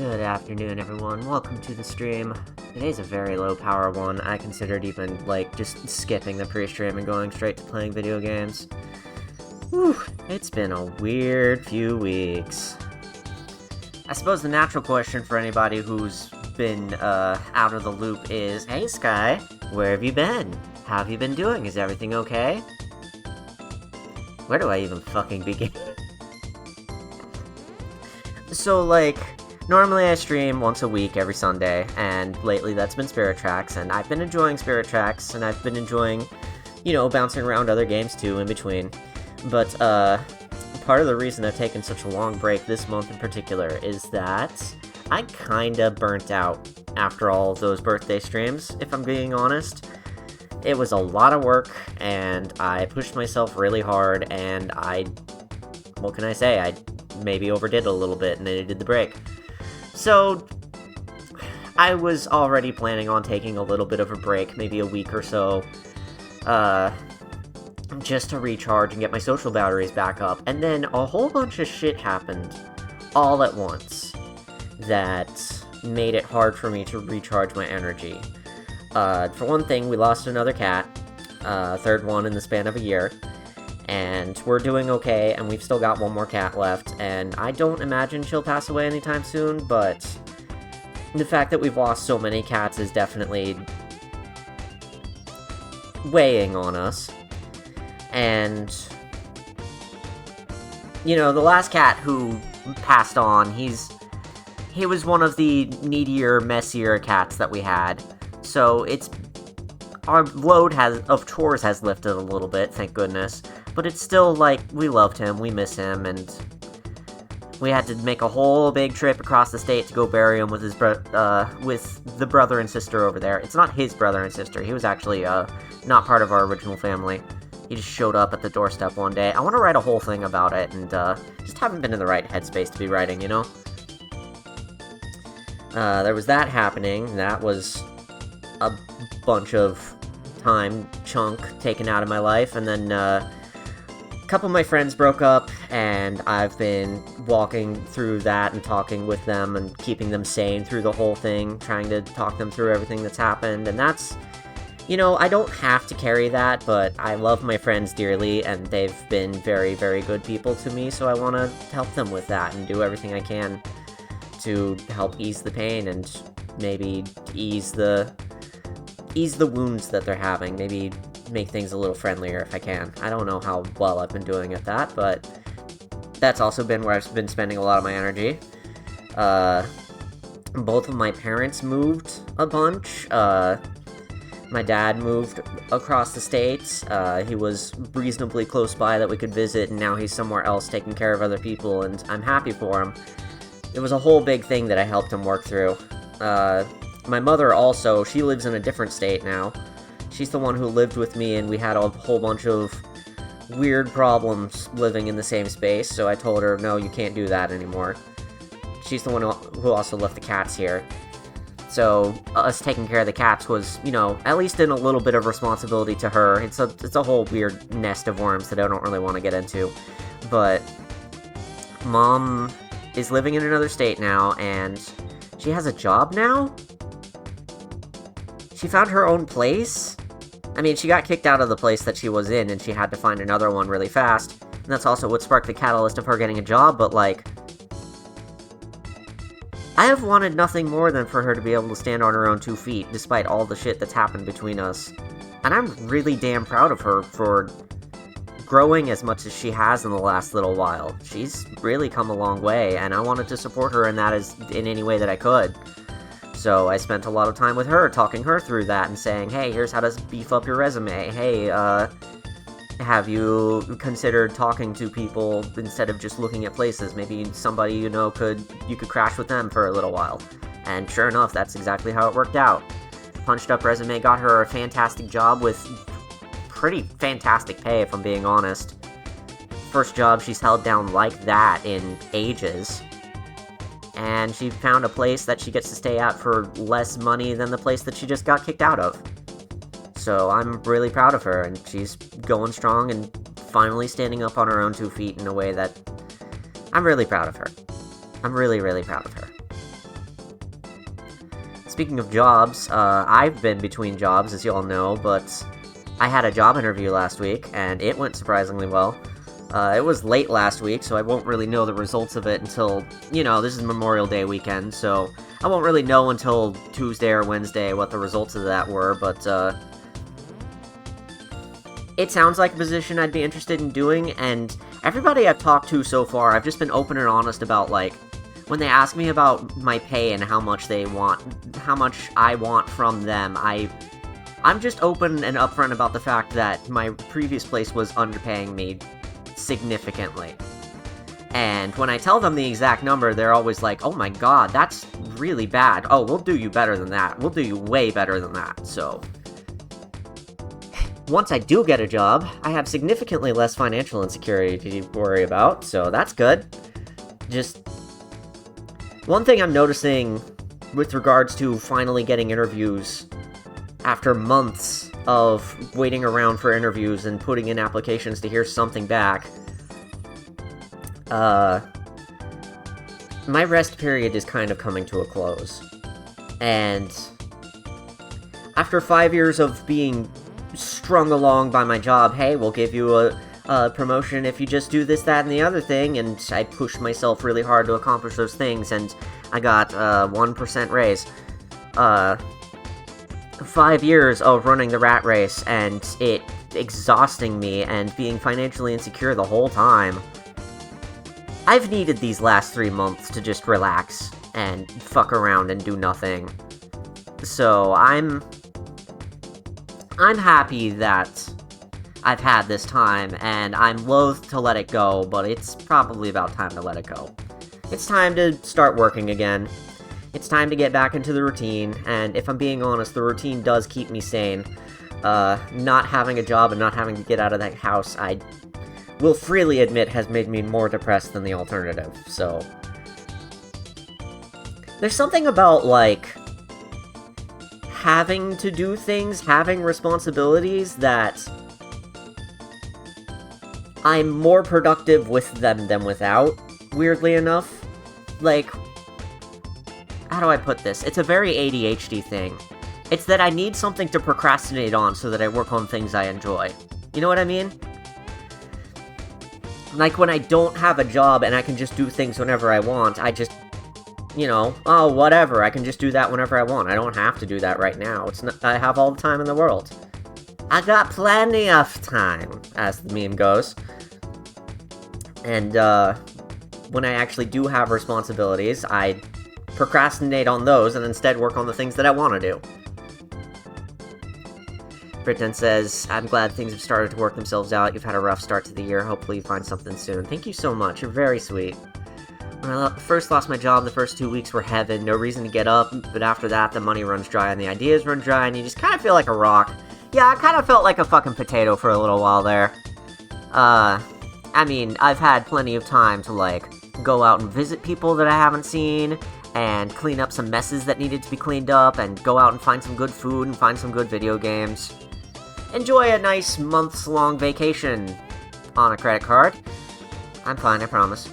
Good afternoon, everyone. Welcome to the stream. Today's a very low power one. I considered even, just skipping the pre-stream and going straight to playing video games. Whew, it's been a weird few weeks. I suppose the natural question for anybody who's been, out of the loop is, hey, Sky, where have you been? How have you been doing? Is everything okay? Where do I even fucking begin? So, normally I stream once a week every Sunday, and lately that's been Spirit Tracks, and I've been enjoying Spirit Tracks, and I've been enjoying, bouncing around other games too in between. But, part of the reason I've taken such a long break this month in particular is that I kinda burnt out after all of those birthday streams, if I'm being honest. It was a lot of work, and I pushed myself really hard, and what can I say, I maybe overdid a little bit and I needed the break. So, I was already planning on taking a little bit of a break, maybe a week or so, just to recharge and get my social batteries back up, and then a whole bunch of shit happened all at once that made it hard for me to recharge my energy. For one thing, we lost another cat, third one in the span of a year, and we're doing okay, and we've still got one more cat left, and I don't imagine she'll pass away anytime soon, but the fact that we've lost so many cats is definitely weighing on us. And, the last cat who passed on, he was one of the needier, messier cats that we had, so our load of chores has lifted a little bit, thank goodness. But it's still, we loved him, we miss him, and we had to make a whole big trip across the state to go bury him with with the brother and sister over there. It's not his brother and sister, he was actually, not part of our original family. He just showed up at the doorstep one day. I want to write a whole thing about it, and, just haven't been in the right headspace to be writing, There was that happening, that was a bunch of time chunk taken out of my life, and then, a couple of my friends broke up, and I've been walking through that and talking with them and keeping them sane through the whole thing, trying to talk them through everything that's happened, and that's, I don't have to carry that, but I love my friends dearly, and they've been very, very good people to me, so I want to help them with that and do everything I can to help ease the pain and maybe ease the wounds that they're having, maybe make things a little friendlier if I can. I don't know how well I've been doing at that, but that's also been where I've been spending a lot of my energy. Both of my parents moved a bunch. My dad moved across the states. He was reasonably close by that we could visit, and now he's somewhere else taking care of other people, and I'm happy for him. It was a whole big thing that I helped him work through. My mother also, she lives in a different state now. She's the one who lived with me, and we had a whole bunch of weird problems living in the same space, so I told her, no, you can't do that anymore. She's the one who also left the cats here. So, us taking care of the cats was, at least in a little bit of responsibility to her. It's a whole weird nest of worms that I don't really want to get into. But, Mom is living in another state now, and she has a job now? She found her own place? I mean, she got kicked out of the place that she was in, and she had to find another one really fast. And that's also what sparked the catalyst of her getting a job, but, I have wanted nothing more than for her to be able to stand on her own 2 feet, despite all the shit that's happened between us. And I'm really damn proud of her for growing as much as she has in the last little while. She's really come a long way, and I wanted to support her in that in any way that I could. So I spent a lot of time with her, talking her through that, and saying, hey, here's how to beef up your resume. Hey, have you considered talking to people instead of just looking at places? Maybe somebody you could crash with them for a little while. And sure enough, that's exactly how it worked out. Punched up resume got her a fantastic job with pretty fantastic pay, if I'm being honest. First job she's held down like that in ages. And she found a place that she gets to stay at for less money than the place that she just got kicked out of. So I'm really proud of her, and she's going strong and finally standing up on her own 2 feet in a way that I'm really proud of her. I'm really, really proud of her. Speaking of jobs, I've been between jobs, as you all know, but I had a job interview last week, and it went surprisingly well. It was late last week, so I won't really know the results of it until, this is Memorial Day weekend, so I won't really know until Tuesday or Wednesday what the results of that were, but, it sounds like a position I'd be interested in doing, and everybody I've talked to so far, I've just been open and honest about, when they ask me about my pay and how much I want from them, I'm just open and upfront about the fact that my previous place was underpaying me significantly. And when I tell them the exact number, they're always like, oh my god, that's really bad. Oh, we'll do you better than that. We'll do you way better than that. So, once I do get a job, I have significantly less financial insecurity to worry about, so that's good. Just, one thing I'm noticing with regards to finally getting interviews after months of waiting around for interviews and putting in applications to hear something back, my rest period is kind of coming to a close. And after 5 years of being strung along by my job, hey, we'll give you a promotion if you just do this, that, and the other thing, and I pushed myself really hard to accomplish those things, and I got a 1% raise. 5 years of running the rat race, and it exhausting me, and being financially insecure the whole time. I've needed these last 3 months to just relax, and fuck around and do nothing. So, I'm happy that I've had this time, and I'm loath to let it go, but it's probably about time to let it go. It's time to start working again. It's time to get back into the routine, and if I'm being honest, the routine does keep me sane. Not having a job and not having to get out of that house, I will freely admit, has made me more depressed than the alternative, so... There's something about, having to do things, having responsibilities, that I'm more productive with them than without, weirdly enough. How do I put this? It's a very ADHD thing. It's that I need something to procrastinate on so that I work on things I enjoy. You know what I mean? When I don't have a job and I can just do things whenever I want, I just, oh, whatever, I can just do that whenever I want. I don't have to do that right now. I have all the time in the world. I got plenty of time, as the meme goes. And, when I actually do have responsibilities, I procrastinate on those and instead work on the things that I want to do. Britton says, I'm glad things have started to work themselves out. You've had a rough start to the year. Hopefully you find something soon. Thank you so much. You're very sweet. When I first lost my job, the first 2 weeks were heaven. No reason to get up, but after that, the money runs dry and the ideas run dry, and you just kind of feel like a rock. Yeah, I kind of felt like a fucking potato for a little while there. I've had plenty of time to, go out and visit people that I haven't seen, and clean up some messes that needed to be cleaned up, and go out and find some good food and find some good video games. Enjoy a nice months-long vacation on a credit card. I'm fine, I promise.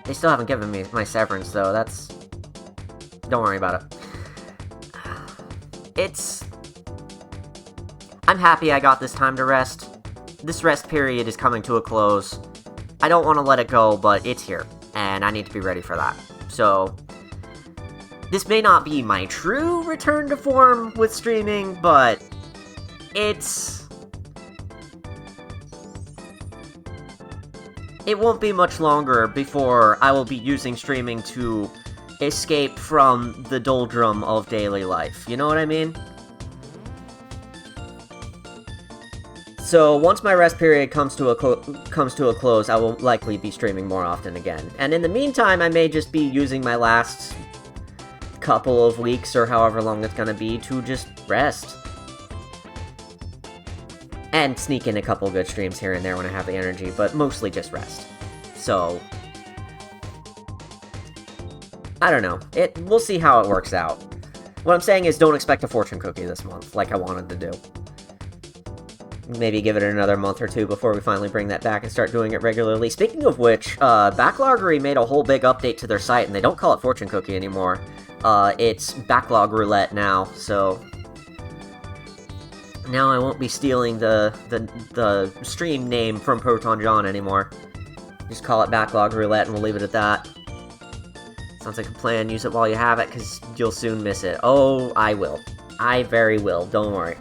They still haven't given me my severance, though. Don't worry about it. I'm happy I got this time to rest. This rest period is coming to a close. I don't want to let it go, but it's here, and I need to be ready for that. So, this may not be my true return to form with streaming, but it won't be much longer before I will be using streaming to escape from the doldrum of daily life. You know what I mean? So, once my rest period comes to a close, I will likely be streaming more often again. And in the meantime, I may just be using my last couple of weeks, or however long it's gonna be, to just rest. And sneak in a couple good streams here and there when I have the energy, but mostly just rest. So, I don't know. We'll see how it works out. What I'm saying is, don't expect a fortune cookie this month, like I wanted to do. Maybe give it another month or two before we finally bring that back and start doing it regularly. Speaking of which, Backloggery made a whole big update to their site, and they don't call it fortune cookie anymore. it's backlog roulette now, so now I won't be stealing the stream name from Proton John anymore. Just call it backlog roulette and we'll leave it at that. Sounds like a plan. Use it while you have it, because you'll soon miss it. Oh, I will. I very will. Don't worry.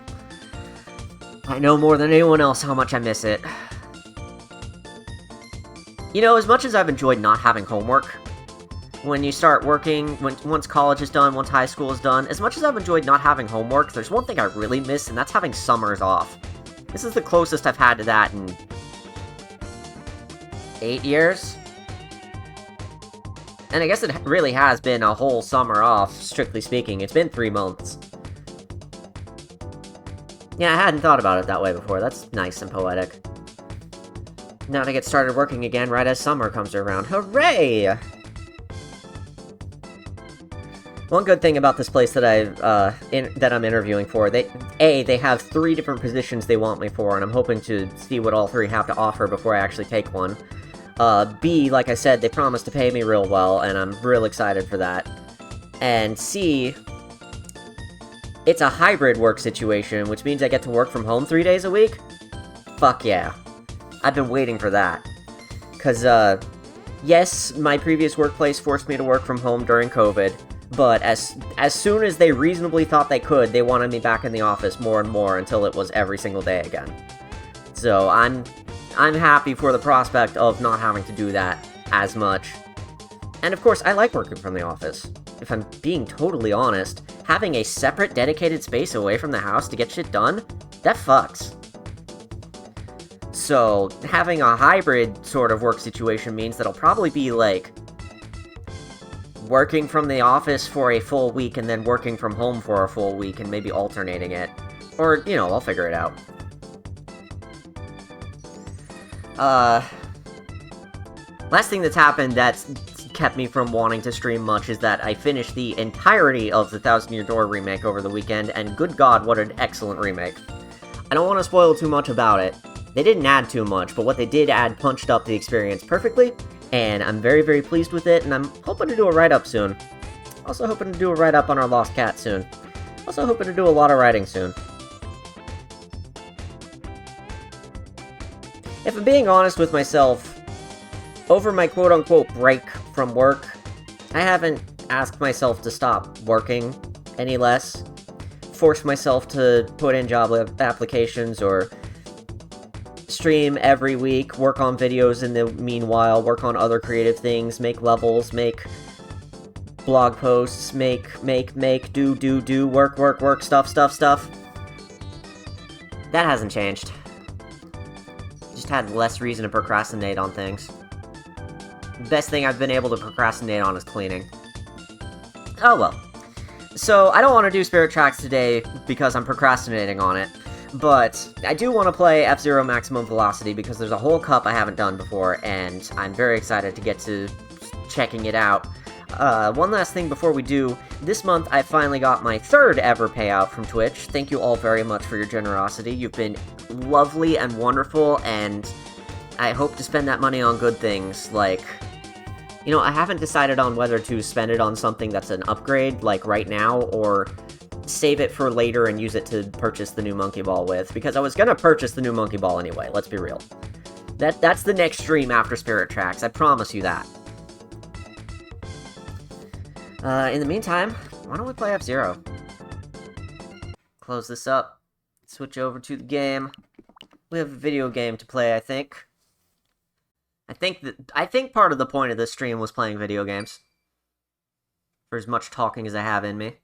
I know more than anyone else how much I miss it. You know, as much as I've enjoyed not having homework, when you start working, once college is done, once high school is done, as much as I've enjoyed not having homework, there's one thing I really miss, and that's having summers off. This is the closest I've had to that in 8 years? And I guess it really has been a whole summer off, strictly speaking. It's been 3 months. Yeah, I hadn't thought about it that way before. That's nice and poetic. Now to get started working again right as summer comes around. Hooray! One good thing about this place that I'm interviewing for, they have 3 different positions they want me for, and I'm hoping to see what all 3 have to offer before I actually take one. B, like I said, they promised to pay me real well, and I'm real excited for that. And C, it's a hybrid work situation, which means I get to work from home 3 days a week? Fuck yeah. I've been waiting for that. 'Cause, yes, my previous workplace forced me to work from home during COVID, but as soon as they reasonably thought they could, they wanted me back in the office more and more until it was every single day again. So I'm happy for the prospect of not having to do that as much. And of course, I like working from the office. If I'm being totally honest, having a separate dedicated space away from the house to get shit done, that fucks. So, having a hybrid sort of work situation means that I'll probably be, like, working from the office for a full week and then working from home for a full week and maybe alternating it. Or, you know, I'll figure it out. Last thing that's happened that's kept me from wanting to stream much is that I finished the entirety of the Thousand Year Door remake over the weekend, and good god, what an excellent remake. I don't want to spoil too much about it. They didn't add too much, but what they did add punched up the experience perfectly, and I'm very, very pleased with it, and I'm hoping to do a write-up soon. Also hoping to do a write-up on our Lost Cat soon. Also hoping to do a lot of writing soon. If I'm being honest with myself, over my quote-unquote break from work, I haven't asked myself to stop working any less, forced myself to put in job applications, or stream every week, work on videos in the meanwhile, work on other creative things, make levels, make blog posts, make, do, work, stuff. That hasn't changed. Just had less reason to procrastinate on things. Best thing I've been able to procrastinate on is cleaning. Oh well. So, I don't want to do Spirit Tracks today because I'm procrastinating on it, but I do want to play F-Zero Maximum Velocity because there's a whole cup I haven't done before, and I'm very excited to get to checking it out. One last thing before we do, this month I finally got my 3rd ever payout from Twitch. Thank you all very much for your generosity. You've been lovely and wonderful, and I hope to spend that money on good things, like, you know, I haven't decided on whether to spend it on something that's an upgrade, like right now, or save it for later and use it to purchase the new Monkey Ball with, because I was gonna purchase the new Monkey Ball anyway, let's be real. That's the next stream after Spirit Tracks, I promise you that. In the meantime, why don't we play F-Zero? Close this up, switch over to the game. We have a video game to play, I think. I think part of the point of this stream was playing video games. For as much talking as I have in me.